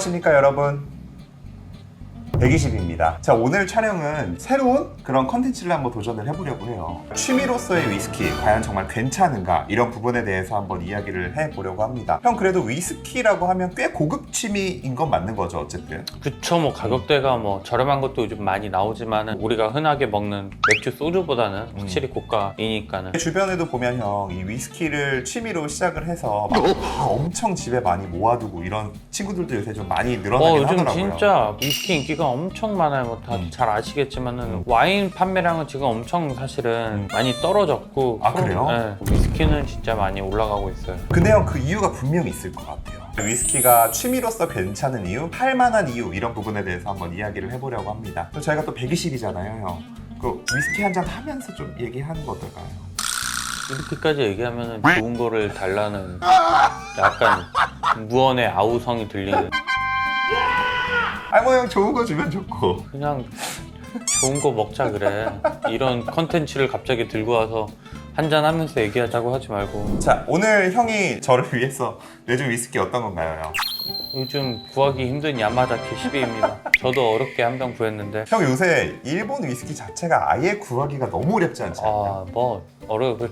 안녕하십니까 여러분, 120입니다. 자, 오늘 촬영은 새로운 그런 컨텐츠를 한번 도전을 해보려고 해요. 취미로서의 위스키 과연 정말 괜찮은가, 이런 부분에 대해서 한번 이야기를 해보려고 합니다. 형, 그래도 위스키라고 하면 꽤 고급 취미인 건 맞는 거죠, 어쨌든? 그쵸. 뭐 가격대가 뭐 저렴한 것도 요즘 많이 나오지만은 우리가 흔하게 먹는 맥주, 소주보다는 확실히 고가이니까는. 주변에도 보면 형, 이 위스키를 취미로 시작을 해서 막 엄청 집에 많이 모아두고 이런 친구들도 요새 좀 많이 늘어나긴 요즘 하더라고요. 진짜 위스키 인기가 엄청 많아요. 뭐 다 잘 아시겠지만은 와인 판매량은 지금 엄청 사실은 많이 떨어졌고. 아, 그래요? 네, 위스키는 진짜 많이 올라가고 있어요. 근데 형, 그 이유가 분명히 있을 것 같아요. 위스키가 취미로서 괜찮은 이유, 팔만한 이유, 이런 부분에 대해서 한번 이야기를 해보려고 합니다. 또 저희가 또 120이잖아요, 형. 그 위스키 한 잔 하면서 좀 얘기하는 거 어떨까요? 이렇게까지 얘기하면은 좋은 거를 달라는 약간 무언의 아우성이 들리는. 아이 뭐 형, 좋은 거 주면 좋고. 그냥 좋은 거 먹자 그래. 이런 컨텐츠를 갑자기 들고 와서 한잔 하면서 얘기하자고 하지 말고. 자, 오늘 형이 저를 위해서 내준 위스키 어떤 건가요, 형? 요즘 구하기 힘든 야마자키 12입니다. 저도 어렵게 한 병 구했는데. 형, 요새 일본 위스키 자체가 아예 구하기가 너무 어렵지 않지 않나요?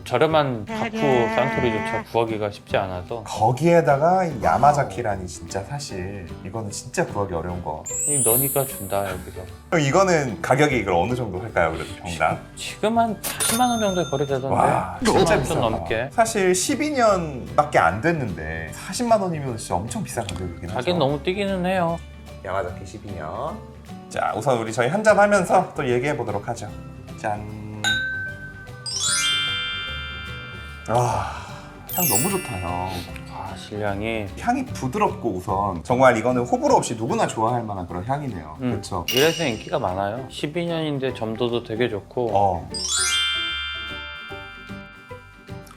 저렴한 바쿠 산토리조차 구하기가 쉽지 않아서. 거기에다가 이 야마자키라니, 진짜 사실 이거는 진짜 구하기 어려운 거. 이 너니가 준다 여기서. 형, 이거는 가격이 이걸 어느 정도 할까요, 그래도 병당? 지금 한 40만 원 정도에 거래되던데. 와, 진짜 10만 비싸다. 원 넘게. 사실 12년밖에 안 됐는데 40만 원이면 진짜 엄청 비싼 가격이긴 하죠. 가격 너무 뛰기는 해요. 야마자키 12년. 자, 우선 우리 저희 한잔 하면서 또 얘기해 보도록 하죠. 짠. 향 너무 좋다, 형. 실향이. 향이 부드럽고 우선 정말 이거는 호불호 없이 누구나 좋아할 만한 그런 향이네요. 그렇죠? 이래서 인기가 많아요. 12년인데 점도도 되게 좋고.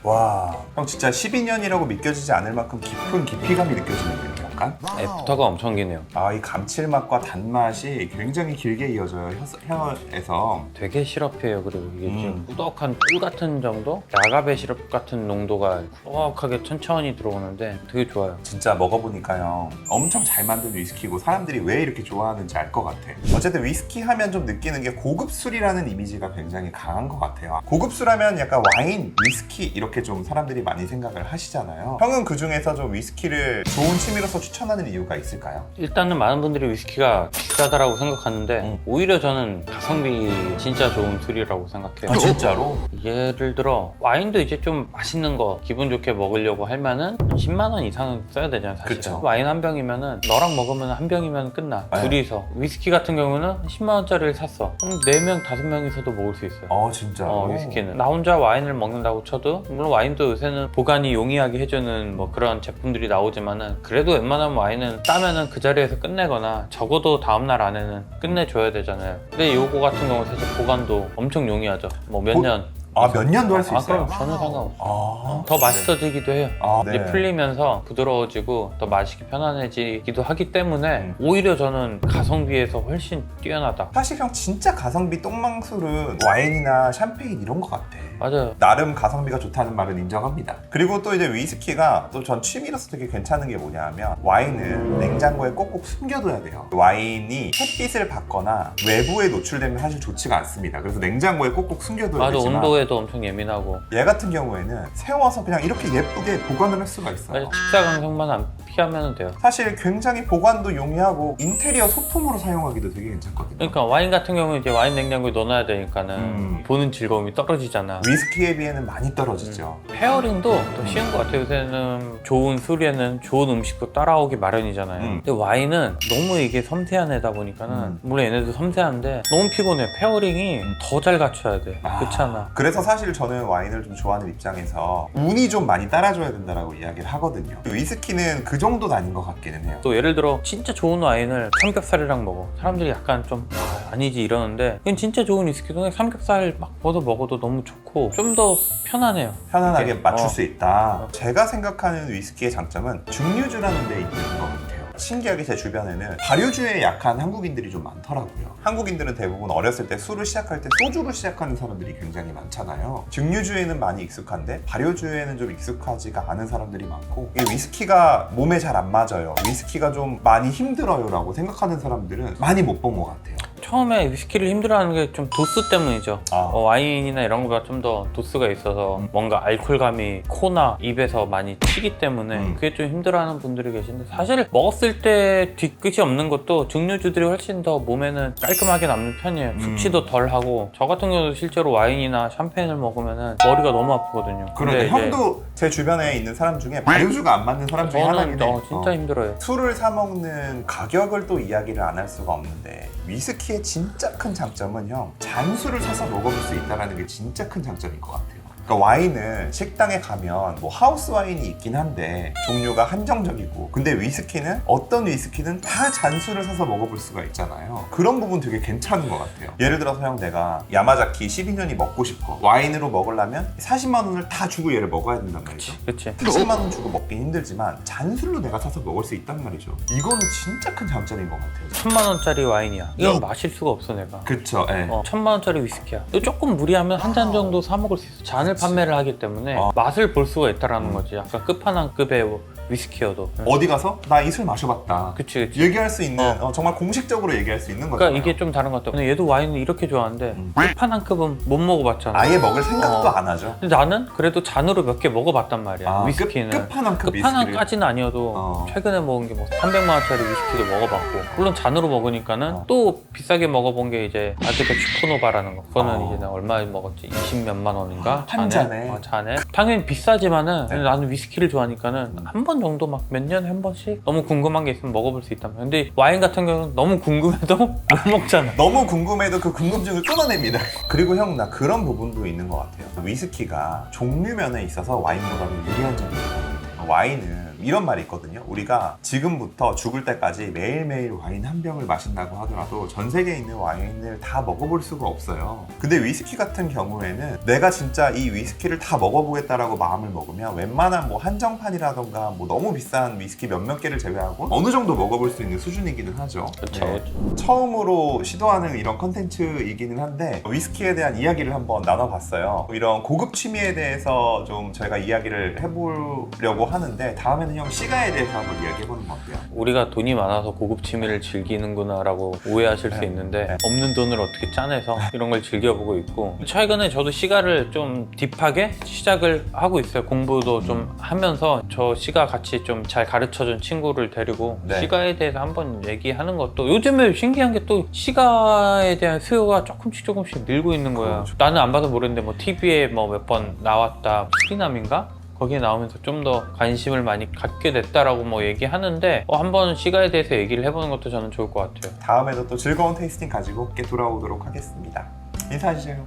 와, 형 진짜 12년이라고 믿겨지지 않을 만큼 깊은 깊이감이 느껴지는데요, 약간? 애프터가 엄청 기네요. 이 감칠맛과 단맛이 굉장히 길게 이어져요, 혀에서. 되게 시럽이에요. 그리고 이게 지금 꾸덕한 꿀 같은 정도? 아가베 시럽 같은 농도가 꾸덕하게 천천히 들어오는데 되게 좋아요. 진짜 먹어보니까요, 엄청 잘 만든 위스키고 사람들이 왜 이렇게 좋아하는지 알 것 같아. 어쨌든 위스키 하면 좀 느끼는 게 고급 술이라는 이미지가 굉장히 강한 것 같아요. 고급 술 하면 약간 와인, 위스키 이렇게 좀 사람들이 많이 생각을 하시잖아요. 형은 그 중에서 좀 위스키를 좋은 취미로서 추천하는 이유가 있을까요? 일단은 많은 분들이 위스키가 비싸다라고 생각하는데 오히려 저는 가성비 진짜 좋은 술이라고 생각해요. 진짜로? 예를 들어 와인도 이제 좀 맛있는 거 기분 좋게 먹으려고 하면은 10만 원 이상은 써야 되잖아요, 사실은. 그쵸. 와인 한 병이면은 너랑 먹으면 한 병이면 끝나. 네. 둘이서. 위스키 같은 경우는 10만 원짜리를 샀어. 그럼 4명, 5명이서도 먹을 수 있어요. 진짜로? 위스키는 나 혼자 와인을 먹는다고 쳐도, 물론 와인도 요새는 보관이 용이하게 해주는 뭐 그런 제품들이 나오지만은 그래도 웬만하면 와인은 따면은 그 자리에서 끝내거나 적어도 다음날 안에는 끝내줘야 되잖아요. 근데 요거 같은 경우는 사실 보관도 엄청 용이하죠. 뭐 몇 년. 몇 년도 할 수 있어요? 그럼 전혀 상관없어. 더 네. 맛있어지기도 해요. 네. 이제 풀리면서 부드러워지고 더 마시기 편안해지기도 하기 때문에 오히려 저는 가성비에서 훨씬 뛰어나다. 사실 형, 진짜 가성비 똥망술은 와인이나 샴페인 이런 것 같아. 맞아요. 나름 가성비가 좋다는 말은 인정합니다. 그리고 또 이제 위스키가 또 전 취미로서 되게 괜찮은 게 뭐냐면, 와인은 냉장고에 꼭꼭 숨겨둬야 돼요. 와인이 햇빛을 받거나 외부에 노출되면 사실 좋지가 않습니다. 그래서 냉장고에 꼭꼭 숨겨둬야 맞아, 되지만, 온도에도 엄청 예민하고. 얘 같은 경우에는 세워서 그냥 이렇게 예쁘게 보관을 할 수가 있어요. 맞아, 직사광선만 안 피하면 돼요. 사실 굉장히 보관도 용이하고 인테리어 소품으로 사용하기도 되게 괜찮거든요. 그러니까 와인 같은 경우는 이제 와인 냉장고에 넣어놔야 되니까는 보는 즐거움이 떨어지잖아. 위스키에 비해는 많이 떨어지죠. 페어링도 더 쉬운 것 같아요. 요새는 좋은 술에는 좋은 음식도 따라오기 마련이잖아요. 근데 와인은 너무 이게 섬세한 애다 보니까는 물론 얘네도 섬세한데 너무 피곤해. 페어링이 더 잘 갖춰야 돼. 그렇잖아. 그래서 사실 저는 와인을 좀 좋아하는 입장에서 운이 좀 많이 따라줘야 된다라고 이야기를 하거든요. 위스키는 그 정도는 아닌 것 같기는 해요. 또 예를 들어 진짜 좋은 와인을 삼겹살이랑 먹어. 사람들이 약간 좀 아니지 이러는데, 이건 진짜 좋은 위스키도 그냥 삼겹살 막 먹어도 너무 좋고 좀 더 편안해요. 편안하게 이렇게. 맞출 수 있다. 제가 생각하는 위스키의 장점은 증류주라는 데 있는 것 같아요. 신기하게 제 주변에는 발효주에 약한 한국인들이 좀 많더라고요. 한국인들은 대부분 어렸을 때 술을 시작할 때 소주로 시작하는 사람들이 굉장히 많잖아요. 증류주에는 많이 익숙한데 발효주에는 좀 익숙하지가 않은 사람들이 많고, 이 위스키가 몸에 잘 안 맞아요, 위스키가 좀 많이 힘들어요 라고 생각하는 사람들은 많이 못 본 것 같아요. 처음에 위스키를 힘들어하는 게 좀 도수 때문이죠. 와인이나 이런 거보다 좀 더 도수가 있어서 뭔가 알코올감이 코나 입에서 많이 튀기 때문에 그게 좀 힘들어하는 분들이 계신데, 사실 먹었을 때 뒤끝이 없는 것도 증류주들이 훨씬 더 몸에는 깔끔하게 남는 편이에요. 숙취도 덜하고. 저 같은 경우도 실제로 와인이나 샴페인을 먹으면 머리가 너무 아프거든요. 그런데 형도 제 주변에 있는 사람 중에 발효주가 안 맞는 사람 중에 하나인데 진짜 힘들어요. 술을 사 먹는 가격을 또 이야기를 안 할 수가 없는데, 위스키의 진짜 큰 장점은 형, 잔술을 사서 먹어볼 수 있다는 게 진짜 큰 장점인 것 같아요. 그러니까 와인은 식당에 가면 뭐 하우스 와인이 있긴 한데 종류가 한정적이고, 근데 위스키는 어떤 위스키든 다 잔술을 사서 먹어볼 수가 있잖아요. 그런 부분 되게 괜찮은 것 같아요. 예를 들어서 형, 내가 야마자키 12년이 먹고 싶어. 와인으로 먹으려면 40만 원을 다 주고 얘를 먹어야 된단 말이죠. 그치. 40만 원 주고 먹긴 힘들지만 잔술로 내가 사서 먹을 수 있단 말이죠. 이거는 진짜 큰 장점인 것 같아요. 1000만 원짜리 와인이야. 이건 마실 수가 없어 내가. 그쵸. 예. 1000만 원짜리 위스키야. 이거 조금 무리하면 한 잔 정도 사 먹을 수 있어. 잔을 판매를 하기 때문에 맛을 볼 수가 있다라는 거지. 약간 끝판왕급의 위스키여도. 어디 가서 나 이 술 마셔봤다. 그치. 얘기할 수 있는, 정말 공식적으로 얘기할 수 있는 거잖아요. 그러니까 이게 좀 다른 것 같아. 근데 얘도 와인을 이렇게 좋아하는데 끝판왕급은 못 먹어봤잖아. 아예 먹을 생각도 안 하죠. 근데 나는 그래도 잔으로 몇 개 먹어봤단 말이야. 위스키는. 끝판왕급 끝판왕까지는 아니어도 최근에 먹은 게 뭐 300만 원짜리 위스키도 먹어봤고, 물론 잔으로 먹으니까는 또 비싸게 먹어본 게 이제 아드베 슈퍼노바라는 거. 그거는 이제 나 얼마에 먹었지? 20몇만 원인가? 한 잔에? 잔에. 당연히 비싸지만은 네. 나는 위스키를 좋아하니까는 한 번 정도 막 몇 년에 한 번씩 너무 궁금한 게 있으면 먹어볼 수 있단 말이야. 근데 와인 같은 경우는 너무 궁금해도 못 먹잖아. 너무 궁금해도 그 궁금증을 끊어냅니다. 그리고 형, 나 그런 부분도 있는 것 같아요. 위스키가 종류면에 있어서 와인보다는 유리한 점이 있는 것 같아요. 와인은 이런 말이 있거든요. 우리가 지금부터 죽을 때까지 매일매일 와인 한 병을 마신다고 하더라도 전 세계에 있는 와인을 다 먹어볼 수가 없어요. 근데 위스키 같은 경우에는 내가 진짜 이 위스키를 다 먹어보겠다라고 마음을 먹으면 웬만한 뭐 한정판이라던가 뭐 너무 비싼 위스키 몇몇 개를 제외하고 어느 정도 먹어볼 수 있는 수준이기는 하죠. 그렇죠. 네. 처음으로 시도하는 이런 컨텐츠이기는 한데 위스키에 대한 이야기를 한번 나눠봤어요. 이런 고급 취미에 대해서 좀 저희가 이야기를 해보려고 하는데, 다음에는 형 시가에 대해서 한번 이야기해보는 거 어때요? 우리가 돈이 많아서 고급 취미를 즐기는구나 라고 오해하실 수 있는데, 없는 돈을 어떻게 짜내서 이런 걸 즐겨보고 있고, 최근에 저도 시가를 좀 딥하게 시작을 하고 있어요. 공부도 좀 하면서 저 시가 같이 좀 잘 가르쳐준 친구를 데리고 시가에 대해서 한번 얘기하는 것도, 요즘에 신기한 게 또 시가에 대한 수요가 조금씩 늘고 있는 거야. 그렇죠. 나는 안 봐서 모르는데 뭐 TV에 뭐 몇 번 나왔다, 수리남인가? 거기에 나오면서 좀 더 관심을 많이 갖게 됐다라고 뭐 얘기하는데, 한번 시가에 대해서 얘기를 해보는 것도 저는 좋을 것 같아요. 다음에도 또 즐거운 테이스팅 가지고 돌아오도록 하겠습니다. 인사해주세요.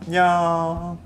안녕.